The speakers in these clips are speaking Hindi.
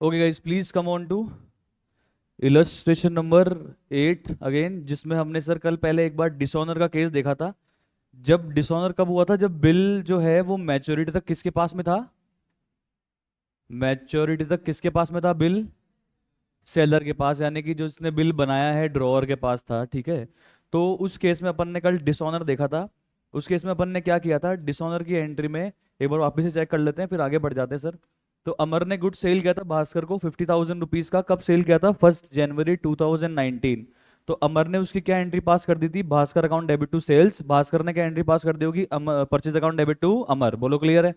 Okay guys, please come on to illustration number 8 again, जिसमें हमने सर कल पहले एक बार डिसऑनर का केस देखा था। जब डिसऑनर कब हुआ था? जब बिल जो है वो मैच्योरिटी तक किसके पास में था? मैच्योरिटी तक किसके पास में था बिल? सेलर के पास, यानी कि जो जिसने बिल बनाया है ड्रॉअर के पास था। ठीक है। तो उस केस में अपन ने कल डिसऑनर देखा था। उस केस में अपन ने क्या किया था? डिसऑनर की एंट्री में एक बार वापस से चेक कर लेते हैं, फिर आगे बढ़ जाते हैं सर। तो अमर ने गुड सेल किया था भास्कर को 50,000 रुपीज का। कब सेल किया था? 1 जनवरी 2019। तो अमर ने उसकी क्या एंट्री पास कर दी थी? Bhaskar account debit to sales. Bhaskar ने क्या एंट्री पास कर दी होगी? Purchase account debit to Amar. बोलो क्लियर है?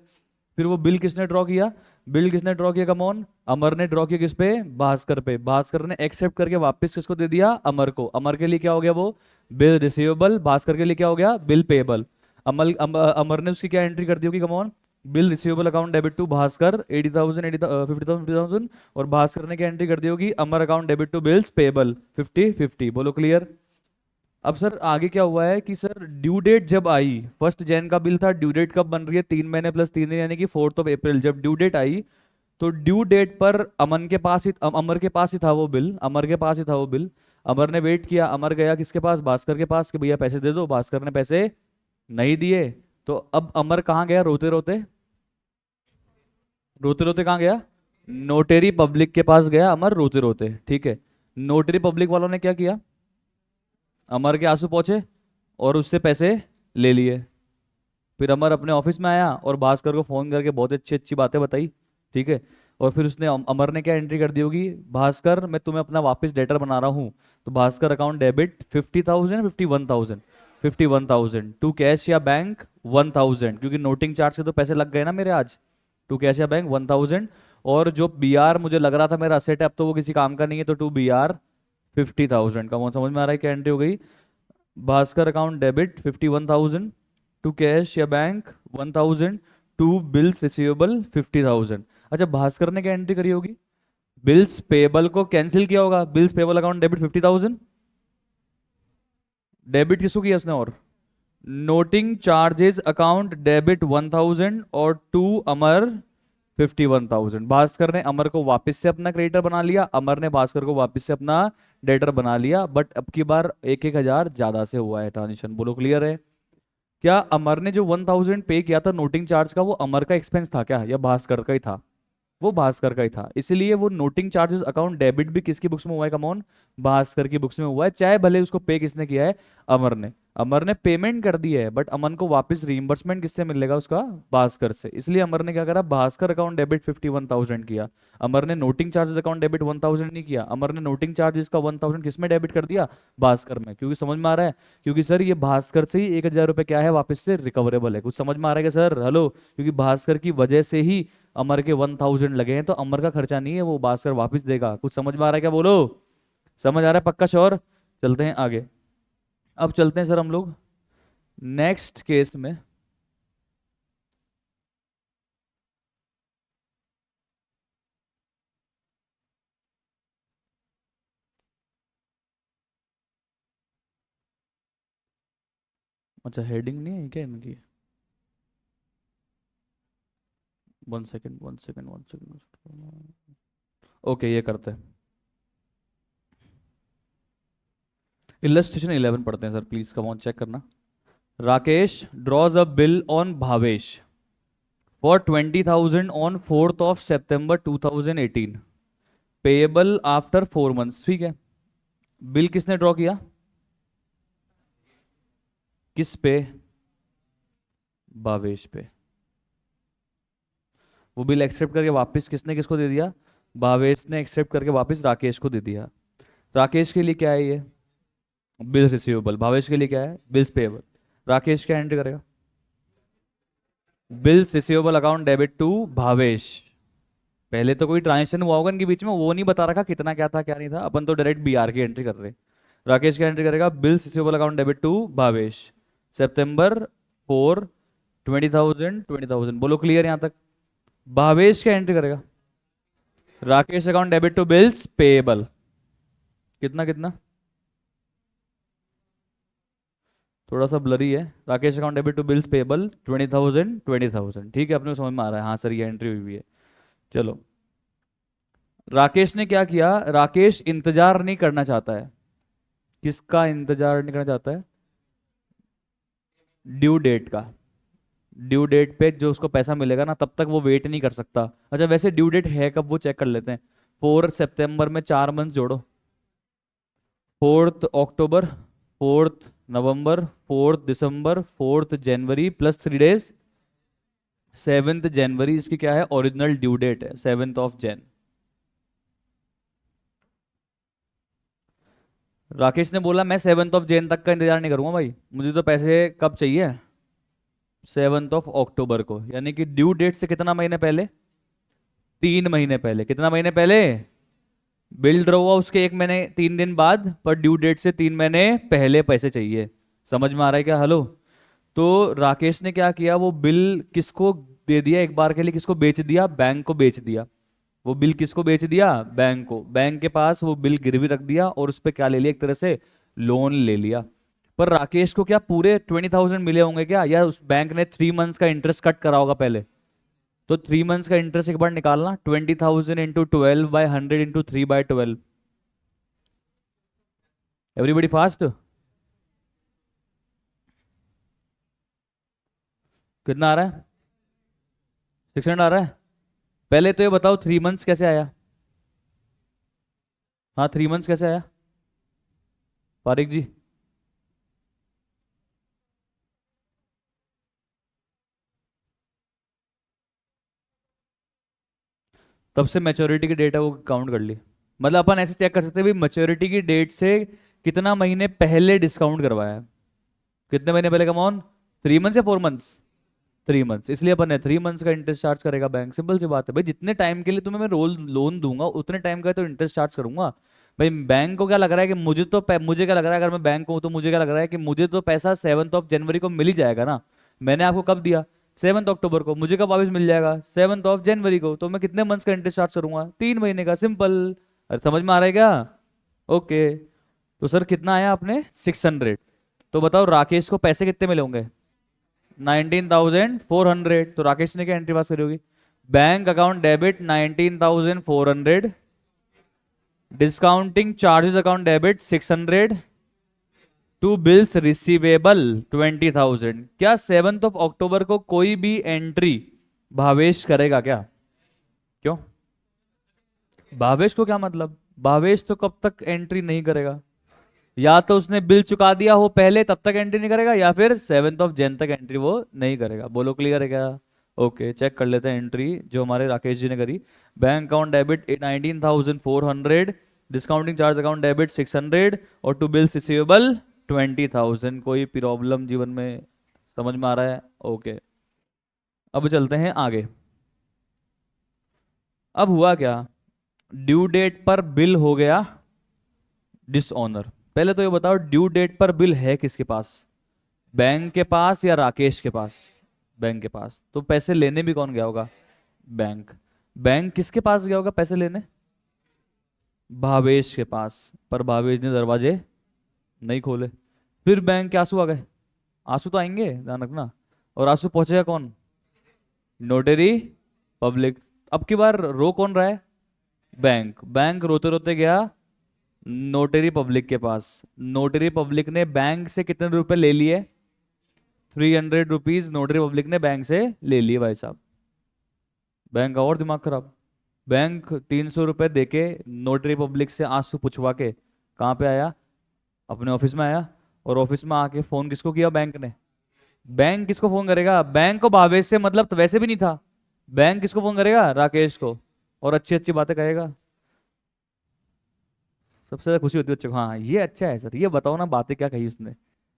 फिर वो बिल किसने ड्रॉ किया? बिल किसने ड्रॉ किया? कमॉन। अमर ने ड्रॉ किया किस पे? भास्कर पे। भास्कर ने एक्सेप्ट करके वापस किसको दे दिया? अमर को। अमर के लिए क्या हो गया वो? Bill receivable. भास्कर के लिए क्या हो गया? Bill payable. अमर ने उसकी क्या एंट्री कर दी होगी? Come on. Bill receivable account debit to Bhaskar 80,000, 50,000, 50,000। और भास्कर ने क्या एंट्री कर दी होगी? Amar account debit to bills payable 50-50। बोलो क्लियर? अब सर आगे क्या हुआ है कि सर ड्यू डेट जब आई, 1 जैन का बिल था। ड्यू डेट कब बन रही है? 3 महीने प्लस 3 दिन, यानी कि 4 अप्रैल। जब ड्यू डेट आई तो ड्यू डेट पर अमन के पास ही अमर के पास ही था वो बिल। अमर के पास ही था वो बिल। अमर ने वेट किया। अमर गया किसके पास? भास्कर के पास कि भैया पैसे दे दो। भास्कर ने पैसे नहीं दिए। तो अब अमर कहाँ गया रोते रोते? रोते रोते कहाँ गया? नोटेरी पब्लिक के पास गया अमर रोते रोते। ठीक है। नोटरी पब्लिक वालों ने क्या किया? अमर के आंसू पहुंचे और उससे पैसे ले लिए। फिर अमर अपने ऑफिस में आया और भास्कर को फोन करके बहुत अच्छी अच्छी बातें बताई। ठीक है। और फिर उसने अमर ने क्या एंट्री कर दी होगी? भास्कर, मैं तुम्हें अपना वापस डेटर बना रहा हूँ। तो Bhaskar account debit 50,000, 51,000। 51,000 to cash या बैंक 1,000, क्योंकि नोटिंग चार्ज के तो पैसे लग गए ना मेरे आज। टू कैश या बैंक 1,000। और जो बी आर मुझे लग रहा था मेरा असेट है, अब तो वो किसी काम का नहीं है, तो टू बी आर 50,000 का। समझ में आ रहा है क्या एंट्री हो गई? Bhaskar account debit 51,000 to cash या बैंक 1,000 टू बिल्स रिसीवेबल 50,000। अच्छा, भास्कर ने क्या एंट्री करी होगी? बिल्स पेबल को कैंसिल किया होगा। Bills payable account debit 50,000। Debit किसको किया उसने? और नोटिंग चार्जेस अकाउंट डेबिट 1,000 और टू अमर 51,000। भास्कर ने अमर को वापस से अपना क्रेडिटर बना लिया। अमर ने भास्कर को वापस से अपना डेटर बना लिया, बट अब की बार 1,000 ज्यादा से हुआ है ट्रांजेक्शन। बोलो क्लियर है? क्या अमर ने जो 1,000 पे किया था नोटिंग चार्ज का, वो अमर का एक्सपेंस था क्या, या भास्कर का ही था? वो भास्कर का ही था, इसीलिए वो नोटिंग चार्जेस अकाउंट डेबिट भी किसकी बुक्स में हुआ है? कमॉन। भास्कर की बुक्स में हुआ है, चाहे भले उसको पे किसने किया है? अमर ने। अमर ने पेमेंट कर दी है, बट अमन को वापस रीइंबर्समेंट किससे मिलेगा उसका? भास्कर से। इसलिए अमर ने क्या करा? भास्कर अकाउंट डेबिट 51,000 किया। अमर ने नोटिंग चार्जेस अकाउंट डेबिट 1,000 नहीं किया। अमर ने नोटिंग चार्जेस का 1,000 किस में डेबिट कर दिया? भास्कर में। क्योंकि समझ में आ रहा है? क्योंकि सर ये भास्कर से ही 1,000 रुपये क्या है वापस से रिकवरेबल है। कुछ समझ में आ रहा है क्या सर? हेलो? क्योंकि भास्कर की वजह से ही अमर के 1,000 लगे हैं, तो अमर का खर्चा नहीं है, वो भास्कर वापस देगा। कुछ समझ में आ रहा है क्या? बोलो। समझ आ रहा है पक्का श्योर? चलते हैं आगे। अब चलते हैं सर हम लोग नेक्स्ट केस में। अच्छा, हेडिंग नहीं है क्या इनकी? 1 सेकेंड, 1 सेकेंड, 1 सेकेंड। ओके, ये करते हैं। इलस्ट्रेशन 11 पढ़ते हैं sir, please come on check करना। Rakesh draws a bill on Bhavesh for 20,000 on 4th of September 2018, payable after 4 months. ठीक है। बिल किसने ड्रॉ किया? किस पे? भावेश पे। वो बिल एक्सेप्ट करके वापस किसने किसको दे दिया? भावेश ने एक्सेप्ट करके वापस राकेश को दे दिया। राकेश के लिए क्या है ये? Bills receivable. भावेश के लिए क्या है? Bills payable. राकेश क्या एंट्री करेगा? Bills receivable account debit to Bhavesh. पहले तो कोई ट्रांजेक्शन हुआ होगा इनके बीच में, वो नहीं बता रखा कितना क्या था क्या नहीं था, अपन तो डायरेक्ट बी आर की एंट्री कर रहे हैं। राकेश क्या एंट्री करेगा? Bills receivable account debit to Bhavesh September 4, 20,000, 20,000। बोलो क्लियर यहाँ तक? भावेश क्या एंट्री करेगा? Rakesh account debit to bills payable. कितना कितना? थोड़ा सा ब्लरी है। Rakesh account debit to bills payable 20,000, 20,000। ठीक है, अपने को समझ में आ रहा है। हाँ सर, ये एंट्री हुई हुई है। चलो राकेश ने क्या किया, राकेश इंतजार नहीं करना चाहता है। किसका इंतजार नहीं करना चाहता है? ड्यू डेट का। ड्यू डेट पे जो उसको पैसा मिलेगा ना, तब तक वो वेट नहीं कर सकता। अच्छा वैसे ड्यू डेट है कब, वो चेक कर लेते हैं। 4 सितंबर में 4 मंथ जोड़ो। 4 अक्टूबर, 4 नवंबर, 4 दिसंबर, 4 जनवरी प्लस 3 डेज, 7 जनवरी इसकी क्या है, ओरिजिनल ड्यू डेट है, 7 ऑफ जैन। राकेश ने बोला मैं 7 ऑफ जैन तक का इंतजार नहीं करूंगा भाई, मुझे तो पैसे कब चाहिए, 7 ऑफ अक्टूबर को, यानी कि ड्यू डेट से कितना महीने पहले, 3 महीने पहले। कितना महीने पहले? बिल ड्रॉ हुआ उसके 1 महीने 3 दिन बाद, पर ड्यू डेट से 3 महीने पहले पैसे चाहिए। समझ में आ रहा है क्या? हेलो। तो राकेश ने क्या किया, वो बिल किसको दे दिया एक बार के लिए, किसको बेच दिया, बैंक को बेच दिया। वो बिल किसको बेच दिया, बैंक को। बैंक के पास वो बिल गिरवी रख दिया और उस पर क्या ले लिया, एक तरह से लोन ले लिया। पर राकेश को क्या पूरे 20,000 मिले होंगे क्या, या उस बैंक ने 3 मंथ्स का इंटरेस्ट कट करा होगा पहले? तो 3 मंथ्स का इंटरेस्ट एक बार निकालना, 20,000 इंटू 12/100 इंटू 3/12। Everybody fast. कितना आ रहा है? 600 आ रहा है। पहले तो ये बताओ 3 मंथ्स कैसे आया? हाँ 3 मंथ्स कैसे आया, पारिक जी? तब से मैच्योरिटी की डेट है वो काउंट कर ली। मतलब अपन ऐसे चेक कर सकते हैं भाई, मैच्योरिटी की डेट से कितना महीने पहले डिस्काउंट करवाया है। कितने महीने पहले, कम ऑन, 3 मंथ्स या 4 मंथ्स? 3 मंथ्स, इसलिए अपन ने 3 मंथ्स का इंटरेस्ट चार्ज करेगा बैंक। सिंपल सी बात है भाई, जितने टाइम के लिए तुम्हें मैं रोल लोन दूंगा उतने टाइम का तो इंटरेस्ट चार्ज करूंगा। भाई बैंक को क्या लग रहा है कि मुझे तो मुझे क्या लग रहा है, अगर मैं बैंक हूं तो मुझे क्या लग रहा है कि मुझे तो पैसा 7 ऑफ जनवरी को मिल ही जाएगा ना। मैंने आपको कब दिया, 7 अक्टूबर को, मुझे कब वापस मिल जाएगा, 7 ऑफ जनवरी को। तो मैं कितने मंथ्स का इंटरेस्ट चार्ज करूंगा, 3 महीने का, सिंपल। अरे समझ में आ रहा है क्या? ओके। तो सर कितना आया आपने, 600। तो बताओ राकेश को पैसे कितने मिले होंगे, 19,400। तो राकेश ने क्या एंट्री पास करी होगी, bank account debit 19,400, discounting charges account debit 600, to bills receivable 20,000। क्या 7 ऑफ अक्टूबर को कोई भी एंट्री भावेश करेगा क्या? क्यों? भावेश को क्या मतलब, भावेश तो कब तक एंट्री नहीं करेगा, या तो उसने बिल चुका दिया हो पहले तब तक एंट्री नहीं करेगा, या फिर 7 ऑफ जैन तक एंट्री वो नहीं करेगा। बोलो क्लियर है क्या? ओके चेक कर लेते हैं एंट्री जो हमारे राकेश जी ने करी। Bank account debit 19,400, discounting charge account debit 600, और टू बिल्स रिसीवेबल 20,000। कोई प्रॉब्लम जीवन में? समझ में आ रहा है? ओके। अब चलते हैं आगे। अब हुआ क्या, ड्यू डेट पर बिल हो गया डिसऑनर। पहले तो ये बताओ ड्यू डेट पर बिल है किसके पास, बैंक के पास या राकेश के पास? बैंक के पास। तो पैसे लेने भी कौन गया होगा, बैंक। बैंक किसके पास गया होगा पैसे लेने, भावेश के पास। पर भावेश ने दरवाजे नहीं खोले। फिर बैंक के आंसू आ गए, आंसू तो आएंगे ध्यान रखना। और आंसू पहुंचेगा कौन, नोटरी पब्लिक। अब की बार रो कौन रहा है, बैंक। बैंक रोते रोते गया नोटरी पब्लिक के पास। नोटरी पब्लिक ने बैंक से कितने रुपए ले लिए, 300 रुपीज नोटरी पब्लिक ने बैंक से ले लिए भाई साहब। बैंक का और दिमाग खराब। बैंक 300 रुपए देके नोटरी पब्लिक से आंसू पुछवा के कहाँ पे आया, अपने ऑफिस में आया। और ऑफिस में आके फोन किसको किया, बैंक ने। बैंक किसको फोन करेगा, बैंक को भावेश से मतलब तो वैसे भी नहीं था। बैंक किसको फोन करेगा, राकेश को। और अच्छी अच्छी बातें कहेगा। सबसे ज्यादा खुशी होती है बच्चों को, हाँ ये अच्छा है सर, ये बताओ ना बातें क्या कही उसने,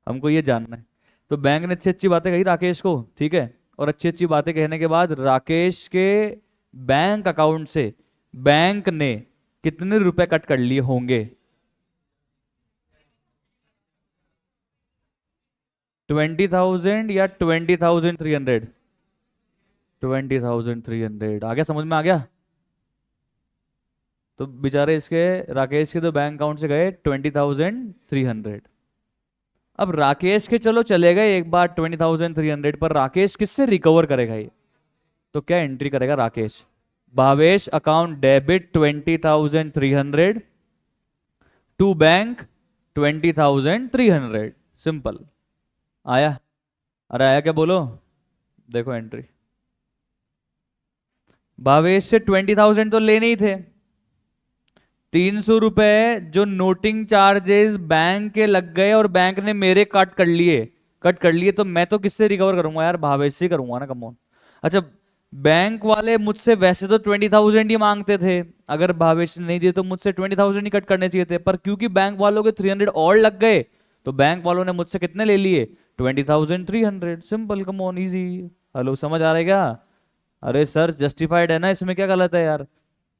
हमको ये जानना है। तो बैंक ने अच्छी अच्छी बातें कही राकेश को, ठीक है। और अच्छी अच्छी बातें कहने के बाद राकेश के बैंक अकाउंट से बैंक ने कितने रुपए कट कर लिए होंगे, 20,000 या 20,300? 20,300 आ गया, समझ में आ गया? तो बेचारे इसके, राकेश के तो बैंक अकाउंट से गए 20,300। अब राकेश के चलो चले गए एक बार 20,300, पर राकेश किससे रिकवर करेगा ये? तो क्या एंट्री करेगा Rakesh, Bhavesh account debit 20,300 to bank 20,300। Simple. आया? अरे आया क्या बोलो? देखो एंट्री। भावेश से 20,000 तो लेने ही थे। 300 रुपए जो नोटिंग चार्जेस बैंक के लग गए और बैंक ने मेरे कट कर लिए तो मैं तो किससे रिकवर करूंगा यार? भावेश से करूंगा ना, कमोन। अच्छा, बैंक वाले मुझसे वैसे तो 20,000 ही मांगते थे। अगर भावेश ने नहीं दिए तो मुझसे 20,000 ही कट करने चाहिए थे, पर क्योंकि बैंक वालों के 300 और लग गए तो बैंक वालों ने मुझसे कितने ले लिए? 20,300। Simple, come on, easy. हेलो, समझ आ रहा है क्या? अरे सर, जस्टिफाइड है ना, इसमें क्या गलत है यार?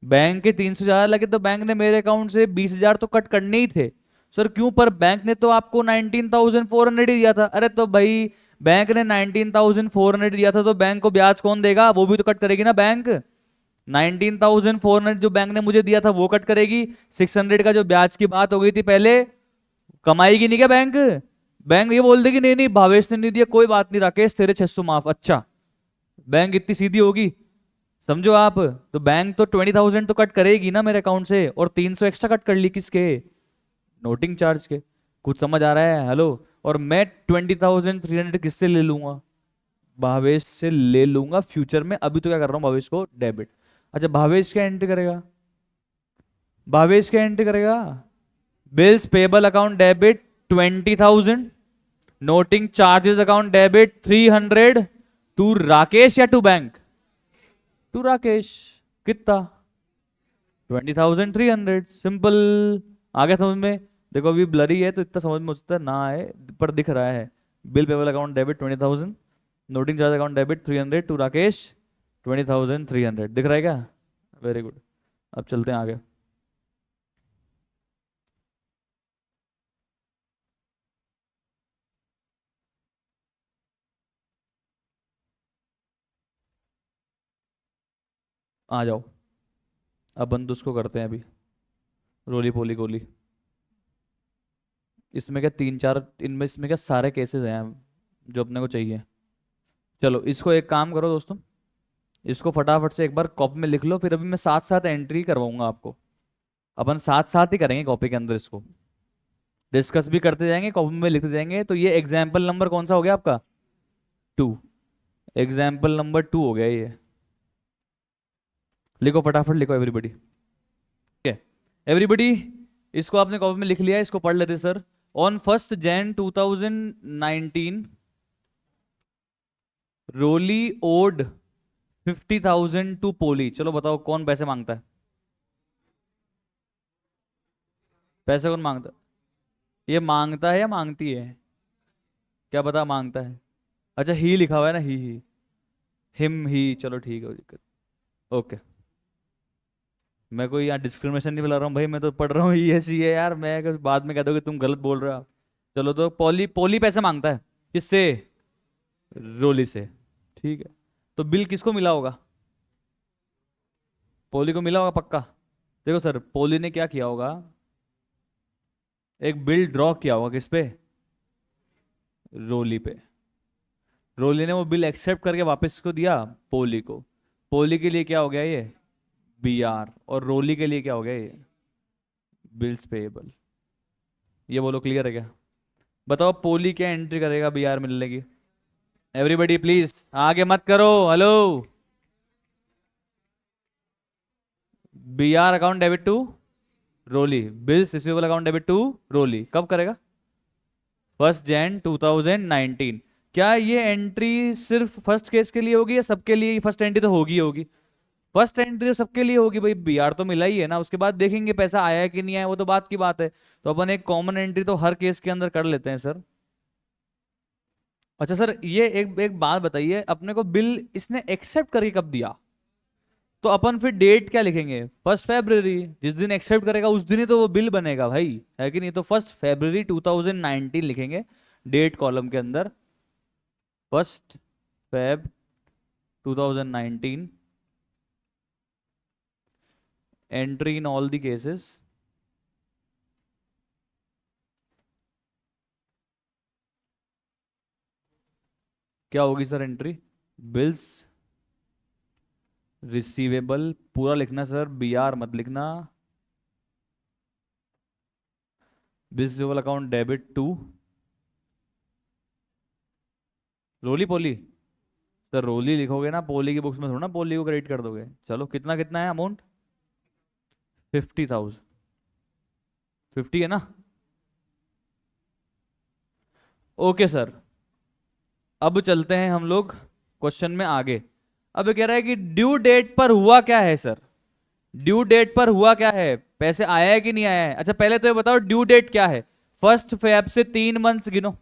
बैंक के 300 ज्यादा लगे तो बैंक ने मेरे अकाउंट से 20,000 तो कट करने ही थे। सर क्यों? पर बैंक ने तो आपको 19,400 ही दिया था। अरे तो भाई, बैंक ने 19,400 दिया था तो बैंक को ब्याज कौन देगा? वो भी तो कट करेगी ना बैंक। 19,400 जो बैंक ने मुझे दिया था वो कट करेगी। 600 का जो ब्याज की बात हो गई थी पहले, कमाएगी नहीं क्या बैंक? बैंक ये बोल देगी नहीं नहीं भावेश ने नहीं दिया, कोई बात नहीं राकेश, तेरे 600 माफ। अच्छा, बैंक इतनी सीधी होगी? समझो आप। तो बैंक तो 20,000 तो कट करेगी ना मेरे अकाउंट से, और 300 एक्स्ट्रा कट कर ली किसके? नोटिंग चार्ज के। कुछ समझ आ रहा है? हेलो। और मैं 20,300 किससे ले लूंगा? भावेश से ले लूंगा फ्यूचर में। अभी तो क्या कर रहा हूँ? भावेश को डेबिट। अच्छा, भावेश क्या एंट्री करेगा? भावेश क्या एंट्री करेगा? Bills payable account debit 20,000, noting charges account debit 300 to Rakesh या टू बैंक? टू राकेश। कितना? 20,300। सिंपल। आ गया समझ में? देखो अभी ब्लरी है तो इतना समझ में हो सकता है ना आए, पर दिख रहा है। Bill payable account debit 20,000, noting charge account debit 300 to Rakesh 20,300। दिख रहा है क्या? Very good. अब चलते हैं आगे। आ जाओ। अब बंद उसको करते हैं अभी। रोली पोली गोली। इसमें क्या तीन चार, इनमें इसमें क्या सारे केसेस हैं जो अपने को चाहिए। चलो इसको एक काम करो दोस्तों, इसको फटाफट से एक बार कॉपी में लिख लो, फिर अभी मैं साथ साथ एंट्री करवाऊंगा आपको। अपन साथ साथ ही करेंगे कॉपी के अंदर इसको, डिस्कस भी करते जाएंगे, कॉपी में लिखते जाएंगे। तो ये एग्जाम्पल नंबर कौन सा हो गया आपका? 2। एग्जाम्पल नंबर 2 हो गया ये। लिखो फटाफट लिखो एवरीबडी। ठीक है एवरीबडी, इसको आपने कॉपी में लिख लिया, इसको पढ़ लेते sir. On 1 Jan 2019, Roli owed 50,000 to Poli. चलो बताओ कौन पैसे मांगता है? पैसे कौन मांगता है? ये मांगता है या मांगती है? क्या पता मांगता है। अच्छा, ही लिखा हुआ है ना, ही हिम ही, चलो ठीक है, कोई दिक्कत। ओके। मैं कोई यहाँ डिस्क्रिमिनेशन नहीं फैला रहा हूँ भाई, मैं तो पढ़ रहा हूँ ये ऐसी है यार, मैं अगर बाद में कह दो कि तुम गलत बोल रहे हो आप। चलो, तो पोली पोली पैसे मांगता है। किससे? रोली से। ठीक है। तो बिल किसको मिला होगा? पोली को मिला होगा पक्का। देखो सर, पोली ने क्या किया होगा, एक बिल ड्रॉ किया होगा किस पे? रोली पे। रोली ने वो बिल एक्सेप्ट करके वापस को दिया पोली को। पोली के लिए क्या हो गया ये? बीआर। और रोली के लिए क्या हो गया ये? Bills payable. ये बोलो क्लियर है क्या? बताओ पोली क्या एंट्री करेगा बीआर मिलने की? एवरीबडी प्लीज, आगे मत करो। Hello. BR account debit to Roli, bills receivable account debit to Roli, कब करेगा? 1 Jan 2019। क्या ये एंट्री सिर्फ फर्स्ट केस के लिए होगी या सबके लिए? फर्स्ट एंट्री तो होगी होगी। फर्स्ट एंट्री तो सबके लिए होगी भाई, बीआर तो मिला ही है ना, उसके बाद देखेंगे पैसा आया है कि नहीं आया, वो तो बात की बात है। तो अपन एक कॉमन एंट्री तो हर केस के अंदर कर लेते हैं सर। अच्छा सर, ये एक एक बात बताइए, अपने को बिल इसने एक्सेप्ट करके कब दिया? तो अपन फिर डेट क्या लिखेंगे? 1 फरवरी। जिस दिन एक्सेप्ट करेगा उस दिन ही तो वो बिल बनेगा भाई, है कि नहीं? तो 1 फरवरी 2019 लिखेंगे डेट कॉलम के अंदर। 1 Feb 2019, entry in all the cases. क्या होगी सर एंट्री? बिल्स रिसीवेबल पूरा लिखना सर, बी आर मत लिखना। Bill receivable account debit to Roli Poli. Sir Roli लिखोगे ना, पोली की बुक्स में थोड़ा ना पोली को क्रेडिट कर दोगे। चलो कितना कितना है अमाउंट? 50,000। 50 है ना? Okay sir. अब चलते हैं हम लोग क्वेश्चन में आगे। अब ये कह रहा है कि ड्यू डेट पर हुआ क्या है सर? ड्यू डेट पर हुआ क्या है? पैसे आया है कि नहीं आया है? अच्छा पहले तो ये बताओ ड्यू डेट क्या है। 1 फरवरी से 3 मंथ्स गिनो।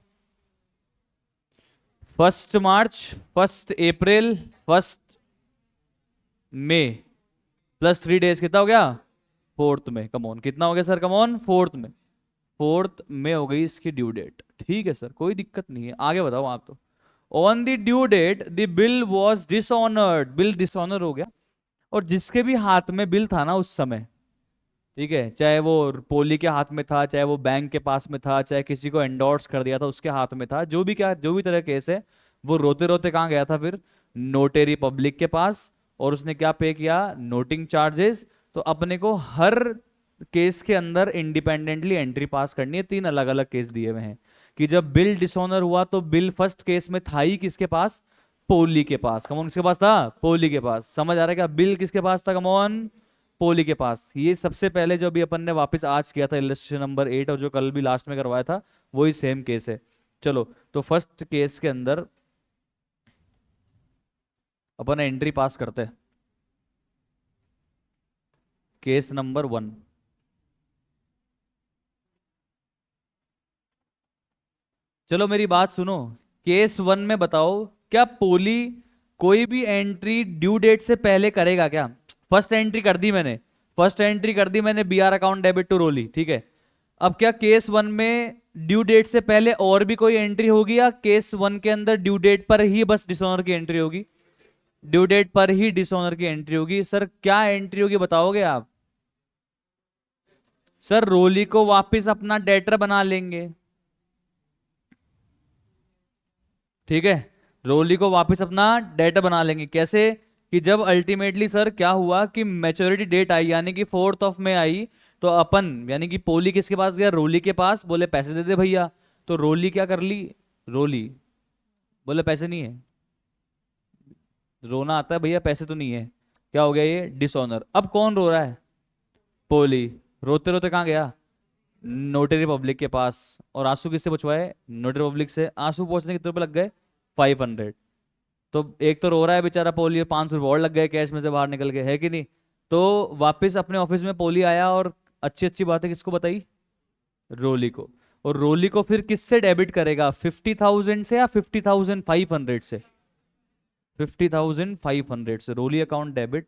1 मार्च, 1 अप्रैल, 1 मई, +3 डेज कितना हो गया? 4 में। कमॉन कितना हो गया सर? कमॉन 4 में। 4 में हो गई इसकी ड्यू डेट। ठीक है सर, कोई दिक्कत नहीं है, आगे बताओ आप तो। On the due date the bill was dishonoured. Bill dishonour हो गया। और जिसके भी हाथ में बिल था ना उस समय, ठीक है, चाहे वो पोली के हाथ में था, चाहे वो बैंक के पास में था, चाहे किसी को एंडोर्स कर दिया था उसके हाथ में था, जो भी क्या जो भी तरह केस है, वो रोते रोते कहाँ गया था फिर? नोटेरी पब्लिक के पास। और उसने क्या पे किया? Noting charges. तो अपने को हर केस के अंदर इंडिपेंडेंटली एंट्री पास करनी है। 3 अलग अलग केस दिए हुए हैं कि जब बिल डिसऑनर हुआ तो बिल फर्स्ट केस में था ही किसके पास? पोली के पास। कमॉन किसके पास था? पोली के पास। समझ आ रहा है क्या? बिल किसके पास था? कमॉन पोली के पास। ये सबसे पहले जो अभी अपन ने वापस आज किया था इलस्ट्रेशन नंबर 8, और जो कल भी लास्ट में करवाया था, वही सेम केस है। चलो तो फर्स्ट केस के अंदर अपन एंट्री पास करते हैं। Case number 1। चलो मेरी बात सुनो। केस 1 में बताओ, क्या पोली कोई भी एंट्री ड्यू डेट से पहले करेगा क्या? फर्स्ट एंट्री कर दी मैंने। फर्स्ट एंट्री कर दी मैंने, B R account debit to Roli, ठीक है। अब क्या केस 1 में ड्यू डेट से पहले और भी कोई एंट्री होगी, या केस 1 के अंदर ड्यू डेट पर ही बस डिसऑनर की एंट्री होगी? ड्यू डेट पर ही डिसऑनर की एंट्री होगी। सर क्या एंट्री होगी बताओगे आप? सर रोली को वापस अपना डेटर बना लेंगे, ठीक है। रोली को वापस अपना डेटर बना लेंगे। कैसे? कि जब अल्टीमेटली सर क्या हुआ कि मैच्योरिटी डेट आई, यानी कि 4 आई, तो अपन यानी कि पोली किसके पास गया? रोली के पास। बोले पैसे दे दे भैया। तो रोली क्या कर ली? रोली बोले पैसे नहीं है। रोना आता है भैया, पैसे तो नहीं है। क्या हो गया? ये डिसऑनर। अब कौन रो रहा है? पोली। रोते रोते कहाँ गया? नोटरी पब्लिक के पास। और आंसू किससे पूछवाए? नोटरी पब्लिक से। आंसू पहुंचने कितने रुपए लग गए? 500। तो एक तो रो रहा है बेचारा पोली, 500 रुपये और लग गए कैश में से बाहर निकल के, है कि नहीं? तो वापस अपने ऑफिस में पोली आया और अच्छी अच्छी बातें किसको बताई? रोली को। और रोली को फिर किससे डेबिट करेगा? 50,000 से या 50,500 से? 50,500 से रोली अकाउंट डेबिट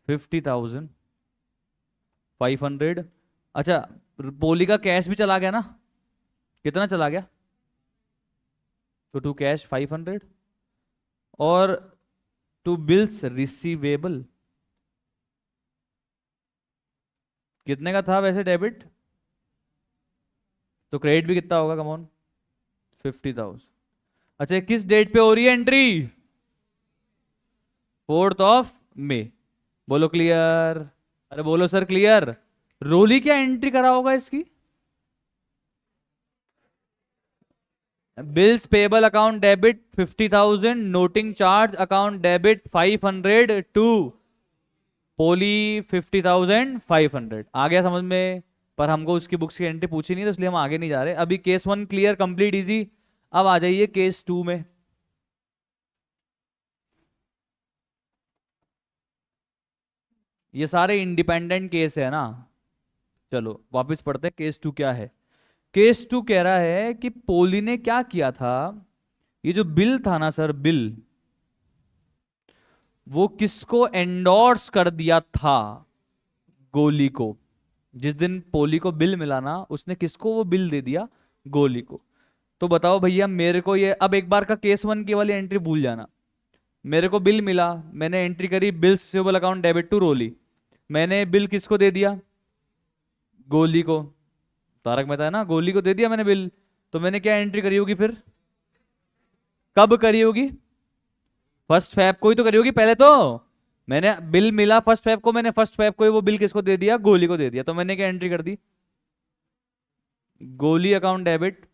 50,500। अच्छा पोली का कैश भी चला गया ना? कितना चला गया? तो टू कैश 500। और टू बिल्स रिसीवेबल कितने का था वैसे डेबिट? तो क्रेडिट भी कितना होगा? कमॉन 50,000। अच्छा ये किस डेट पे हो रही है एंट्री? 4 मई। बोलो क्लियर। अरे बोलो सर क्लियर। रोली क्या एंट्री करा होगा इसकी? Bills payable account debit 50,000, noting charge account debit 500 to Poli 50,500। आ गया समझ में? पर हमको उसकी बुक्स की एंट्री पूछी नहीं, तो इसलिए हम आगे नहीं जा रहे। अभी केस 1 क्लियर, कंप्लीट, इजी। अब आ जाइए केस 2 में। ये सारे इंडिपेंडेंट केस है ना। चलो वापस पढ़ते हैं केस 2 क्या है। केस 2 कह रहा है कि पोली ने क्या किया था। ये जो बिल था ना सर, बिल, वो किसको एंडोर्स कर दिया था? गोली को। जिस दिन पोली को बिल मिला ना, उसने किसको वो बिल दे दिया? गोली को। तो बताओ भैया मेरे को ये, अब एक बार का केस 1 की वाली एंट्री भूल जाना। मेरे को बिल मिला, मैंने एंट्री करी bill receivable account debit to Roli. मैंने बिल किसको दे दिया? गोली को। तारक मेहता है ना, गोली को दे दिया मैंने बिल। तो मैंने क्या एंट्री करी होगी फिर? कब करी होगी? फर्स्ट फैब को ही तो करी होगी पहले तो। मैंने बिल मिला फर्स्ट फैब को, मैंने फर्स्ट फैब को ही वो बिल किसको दे दिया, गोली को दे दिया, तो मैंने क्या एंट्री कर दी, Goli account debit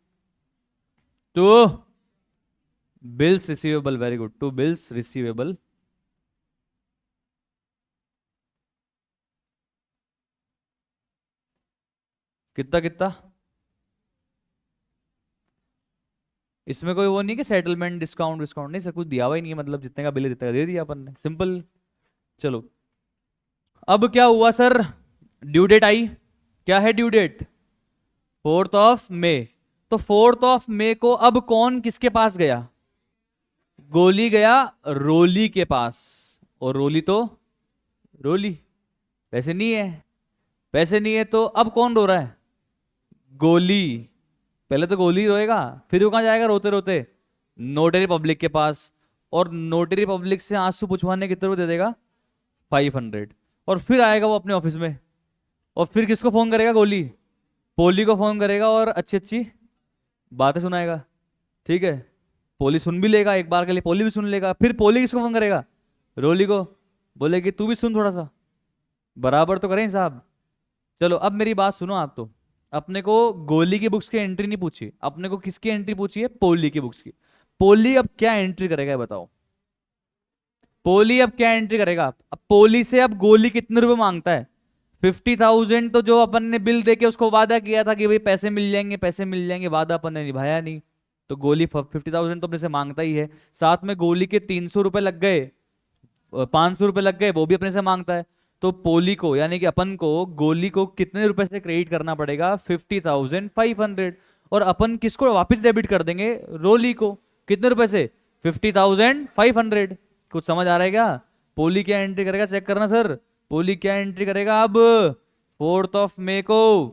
to bills receivable, very good, to bills receivable. कितना कितना, इसमें कोई वो नहीं कि सेटलमेंट डिस्काउंट डिस्काउंट, नहीं सर, कुछ दिया हुआ ही नहीं है, मतलब जितने का बिल है जितने का दे दिया अपन ने, सिंपल। चलो, अब क्या हुआ सर, ड्यू डेट आई, क्या है ड्यू डेट, 4 तो 4 को अब कौन किसके पास गया, गोली गया रोली के पास, और रोली तो रोली, पैसे नहीं है, पैसे नहीं है तो अब कौन रो रहा है, गोली। पहले तो गोली रोएगा, फिर वो कहाँ जाएगा रोते रोते, नोटरी पब्लिक के पास, और नोटरी पब्लिक से आंसू पुछवाने कितने रुपए दे देगा, 500, और फिर आएगा वो अपने ऑफिस में, और फिर किसको फोन करेगा, गोली, पोली को फोन करेगा और अच्छी अच्छी बातें सुनाएगा, ठीक है। पोली सुन भी लेगा एक बार के लिए, पोली भी सुन लेगा, फिर पोली किसको फोन करेगा, रोली को, बोलेगी तू भी सुन थोड़ा सा, बराबर तो करें साहब। चलो अब मेरी बात सुनो आप, तो अपने को गोली की बुक्स की एंट्री नहीं पूछी, अपने को किसकी एंट्री पूछी है, पोली की बुक्स की। पोली अब क्या एंट्री करेगा ये बताओ, पोली अब क्या एंट्री करेगा, अब पोली से अब गोली कितने रुपए मांगता है, 50,000, तो जो अपन ने बिल देके उसको वादा किया था कि भाई पैसे मिल जाएंगे पैसे मिल जाएंगे, वादा अपन ने निभाया नहीं, तो गोली 50,000 तो अपने से मांगता ही है, साथ में गोली के 300 रुपए लग गए, 500 रुपए लग गए, वो भी अपने से मांगता है। तो पोली को यानी कि अपन को गोली को कितने रुपए से क्रेडिट करना पड़ेगा, 50,500, और अपन किसको वापस डेबिट कर देंगे, रोली को, कितने रुपए से, 50,500। कुछ समझ आ रहा है क्या, पोली क्या एंट्री करेगा चेक करना सर, पोली क्या एंट्री करेगा अब, 4 को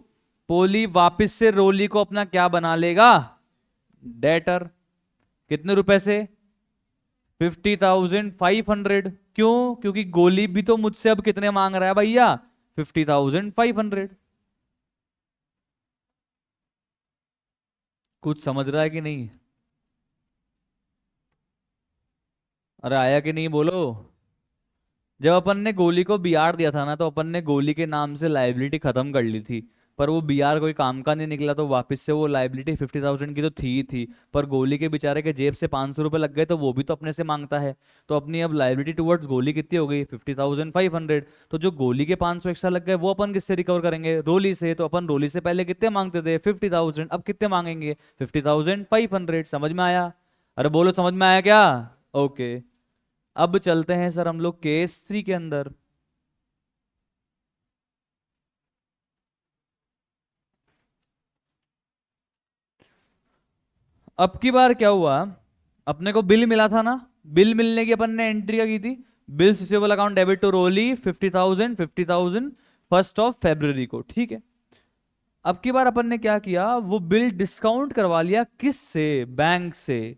पोली वापस से रोली को अपना क्या बना लेगा, डेटर, कितने रुपए से, 50,500, क्यों, क्योंकि गोली भी तो मुझसे अब कितने मांग रहा है भैया, 50,500। कुछ समझ रहा है कि नहीं, अरे आया कि नहीं बोलो। जब अपन ने गोली को बीआर दिया था ना, तो अपन ने गोली के नाम से लाइबिलिटी खत्म कर ली थी, पर वो बीआर कोई काम का नहीं निकला, तो वापस से वो लाइबिलिटी 50,000 की तो थी ही थी, पर गोली के बेचारे के जेब से 500 रुपए लग गए, तो वो भी तो अपने से मांगता है, तो अपनी अब लाइबिलिटी टुवर्ड्स गोली कितनी हो गई, 50,500, तो जो गोली के 500 एक्स्ट्रा लग गए वो अपन किससे रिकवर करेंगे, रोली से, तो अपन रोली से पहले कितने मांगते थे, 50,000, अब कितने मांगेंगे, 50,500, समझ में आया, अरे बोलो समझ में आया क्या, ओके। अब चलते हैं सर हम लोग केस 3 के अंदर। अब की बार क्या हुआ, अपने को बिल मिला था ना, बिल मिलने की अपन ने एंट्री क्या की थी, bill receivable account debit to Roli 50,000 1st of February को, ठीक है। अब की बार अपन ने क्या किया, वो बिल डिस्काउंट करवा लिया, किस से, बैंक से,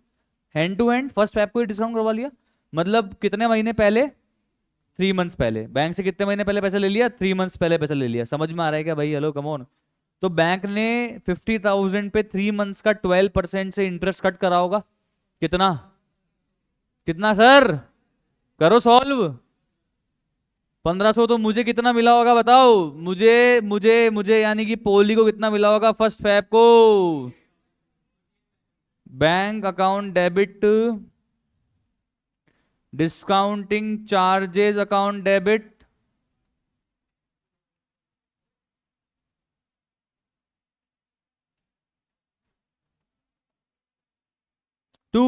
hand to hand, first fab को ही डिस्काउंट करवा लिया, मतलब कितने महीने पहले, 3 मंथ्स पहले, बैंक से कितने महीने पहले पैसा ले लिया, 3 मंथ्स पहले पैसा ले लिया, समझ में आ रहा है क्या भाई, हेलो कम ऑन। तो बैंक ने 50,000 पे 3 मंथ्स का 12% से इंटरेस्ट कट करा होगा, कितना, कितना सर, करो सॉल्व, 1,500, तो मुझे कितना मिला होगा बताओ, मुझे मुझे मुझे यानी कि पोली को कितना मिला होगा फर्स्ट फैब को, bank account debit, discounting charges account debit, to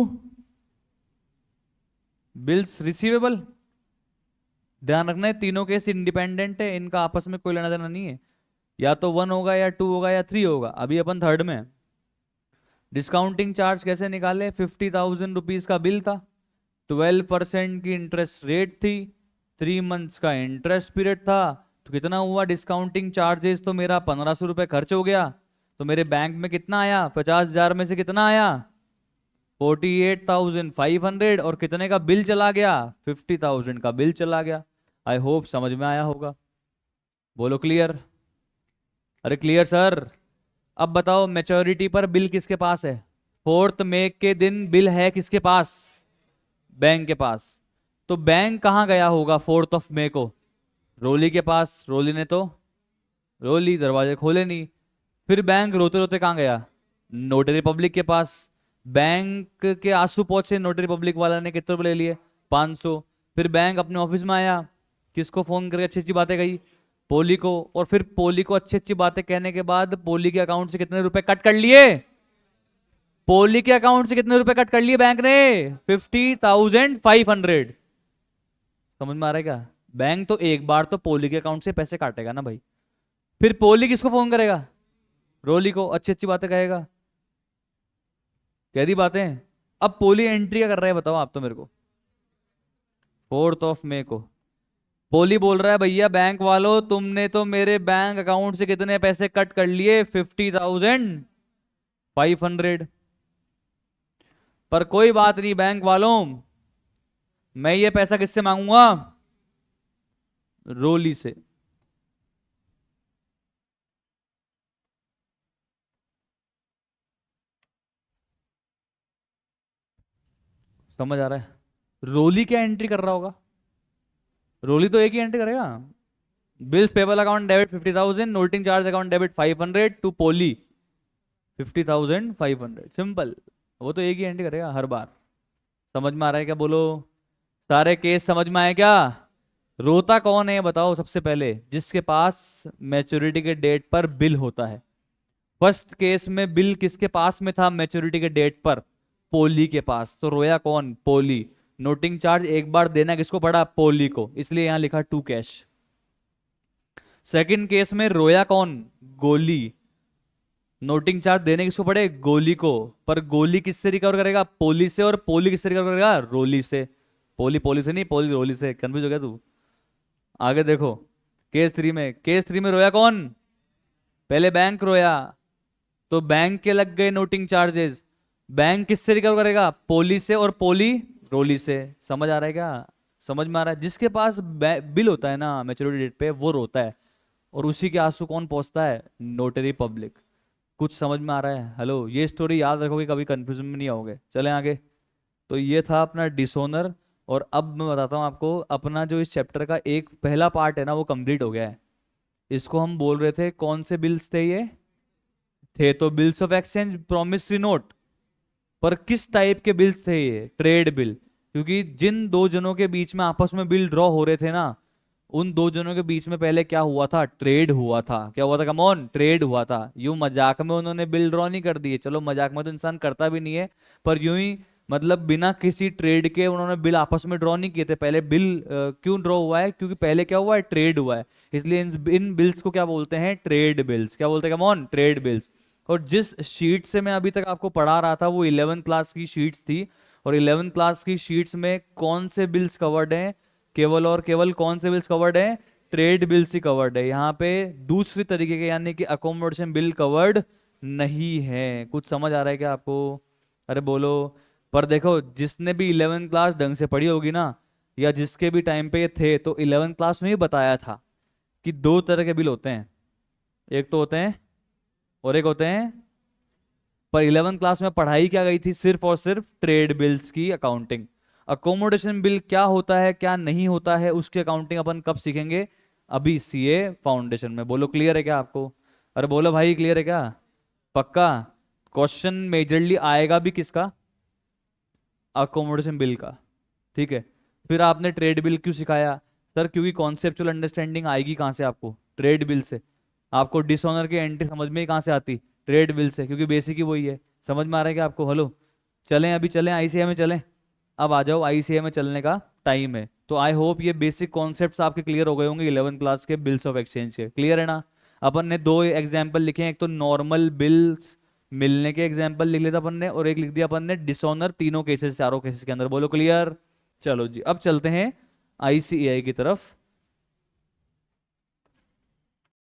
bills receivable. ध्यान रखना है तीनों केस इंडिपेंडेंट है, इनका आपस में कोई लेना देना नहीं है, या तो 1 होगा या 2 होगा या 3 होगा, अभी अपन थर्ड में है। डिस्काउंटिंग चार्ज कैसे निकाले, 50,000 रुपीज का बिल था, 12% की इंटरेस्ट रेट थी, 3 मंथ्स का इंटरेस्ट पीरियड था, तो कितना हुआ डिस्काउंटिंग चार्जेस, तो मेरा 1,500 रुपये खर्च हो गया, तो मेरे बैंक में कितना आया, 50,000 में से कितना आया, 48,500, और कितने का बिल चला गया, 50,000 का बिल चला गया। आई होप समझ में आया होगा, बोलो क्लियर, अरे क्लियर सर। अब बताओ मैच्योरिटी पर बिल किसके पास है, 4 मई के दिन बिल है किसके पास, बैंक के पास। तो बैंक कहाँ गया होगा 4 मई को? रोली के पास। रोली दरवाजे खोले नहीं। फिर बैंक रोते रोते कहाँ गया? नोटरी पब्लिक के पास। बैंक के आंसू पहुंचे, नोटरी पब्लिक वाला ने कितने रुपए ले लिए? 500। फिर बैंक अपने ऑफिस में आया, किसको फोन करके अच्छी अच्छी बातें कही? पोली को। और फिर पोली को अच्छी अच्छी बातें कहने के बाद पोली के अकाउंट से कितने रुपए कट कर लिए? पोली के अकाउंट से कितने रुपए कट कर लिए बैंक ने? 50,500। समझ में आ रहा है क्या? बैंक तो एक बार तो पोली के अकाउंट से पैसे काटेगा ना भाई। फिर पोली किसको फोन करेगा? रोली को, अच्छी अच्छी बातें कहेगा। कह दी बातें। अब पोली एंट्री क्या कर रहा है बताओ आप तो मेरे को? 4 मई को पोली बोल रहा है, भैया बैंक वालों तुमने तो मेरे बैंक अकाउंट से कितने पैसे कट कर लिए? 50,500। पर कोई बात नहीं बैंक वालों, मैं ये पैसा किससे मांगूंगा? रोली से। समझ आ रहा है? रोली क्या एंट्री कर रहा होगा? रोली तो एक ही एंट्री करेगा। Bills payable account debit 50,000, noting charge account debit 500 to Poli 50,500। Simple. वो तो एक ही एंट्री करेगा हर बार। समझ में आ रहा है क्या? बोलो। सारे केस समझ में आए क्या? रोता कौन है बताओ सबसे पहले? जिसके पास मैच्योरिटी के डेट पर बिल होता है। फर्स्ट केस में बिल किसके पास में था मैच्योरिटी के डेट पर? पोली के पास। तो रोया कौन? पोली। नोटिंग चार्ज एक बार देना किसको पड़ा? पोली को, इसलिए यहां लिखा टू कैश। सेकंड केस में रोया कौन? गोली। नोटिंग चार्ज देने किसको पड़े? गोली को। पर गोली किससे रिकवर करेगा? पोली से। और पोली किससे रिकवर करेगा? रोली से। पोली से नहीं, पोली रोली से। कंफ्यूज हो गया तू? आगे देखो। केस 3 में रोया कौन? पहले बैंक रोया, तो बैंक के लग गए नोटिंग चार्जेस। बैंक किससे रिकवर करेगा? पोली से। और पोली रोली से। समझ आ रहा है क्या? समझ में आ रहा है? जिसके पास बिल होता है ना मैच्योरिटी डेट पे, वो रोता है। और उसी के आंसू कौन पहुंचता है? Notary public. कुछ समझ में आ रहा है? हेलो, ये स्टोरी याद रखोगे, कभी कंफ्यूजन में नहीं आओगे। चलें आगे। तो ये था अपना डिसोनर। और अब मैं बताता हूँ आपको, अपना जो इस चैप्टर का एक पहला पार्ट है ना वो कंप्लीट हो गया है। इसको हम बोल रहे थे कौन से बिल्स थे ये? थे तो bills of exchange, promissory note. पर किस टाइप के बिल्स थे ये? Trade bill. क्योंकि जिन दो जनों के बीच में आपस में बिल ड्रॉ हो रहे थे ना, उन दो जनों के बीच में पहले क्या हुआ था? ट्रेड हुआ था। क्या हुआ था? कम ऑन, ट्रेड हुआ था। यूं मजाक में उन्होंने बिल ड्रॉ नहीं कर दिए, चलो मजाक में तो इंसान करता भी नहीं है, पर यूं ही मतलब बिना किसी ट्रेड के उन्होंने बिल आपस में ड्रॉ नहीं किए थे। पहले बिल क्यों ड्रॉ हुआ है? क्योंकि पहले क्या हुआ है? ट्रेड हुआ है। इसलिए इन बिल्स को क्या बोलते हैं? Trade bills. क्या बोलते हैं? Come on, trade bills. और जिस शीट से मैं अभी तक आपको पढ़ा रहा था वो 11th क्लास की शीट्स थी। और 11th क्लास की शीट्स में कौन से बिल्स कवर्ड हैं? केवल और केवल कौन से बिल्स कवर्ड हैं? ट्रेड बिल्स ही कवर्ड है। यहाँ पे दूसरी तरीके के यानी कि अकोमोडेशन बिल कवर्ड नहीं है। कुछ समझ आ रहा है क्या आपको? अरे बोलो। पर देखो, जिसने भी 11th क्लास ढंग से पढ़ी होगी ना, या जिसके भी टाइम पे ये थे, तो 11th क्लास में ही बताया था कि दो तरह के बिल होते हैं। एक तो होते हैं और एक होते हैं। पर 11th क्लास में पढ़ाई क्या गई थी? सिर्फ और सिर्फ ट्रेड बिल्स की अकाउंटिंग। अकोमोडेशन बिल क्या होता है क्या नहीं होता है उसकी अकाउंटिंग अपन कब सीखेंगे? अभी सीए फाउंडेशन में। बोलो क्लियर है क्या आपको? अरे बोलो भाई, क्लियर है क्या? पक्का? क्वेश्चन मेजरली आएगा भी किसका? अकोमोडेशन बिल का। ठीक है। फिर आपने ट्रेड बिल क्यों सिखाया? सर क्योंकि कॉन्सेप्चुअल अंडरस्टैंडिंग आएगी कहाँ से आपको? ट्रेड बिल से। आपको डिसऑनर की एंट्री समझ में ही कहाँ से आती? ट्रेड बिल से, क्योंकि बेसिक ही वही है। समझ में आ रहा है क्या आपको? हेलो, चलें अभी चलें आईसीए में चलें। अब आ जाओ, आईसीए में चलने का टाइम है। तो आई होप ये बेसिक कॉन्सेप्ट्स आपके क्लियर हो गए होंगे 11th क्लास के बिल्स ऑफ एक्सचेंज के। क्लियर है ना? अपन ने दो एग्जाम्पल लिखे हैं, एक तो नॉर्मल बिल्स मिलने के एग्जाम्पल लिख लेता अपन ने, और एक लिख दिया अपन ने डिसऑनर, तीनों केसेस चारों केसेस के अंदर। बोलो क्लियर? चलो जी, अब चलते हैं आईसीएआई की तरफ।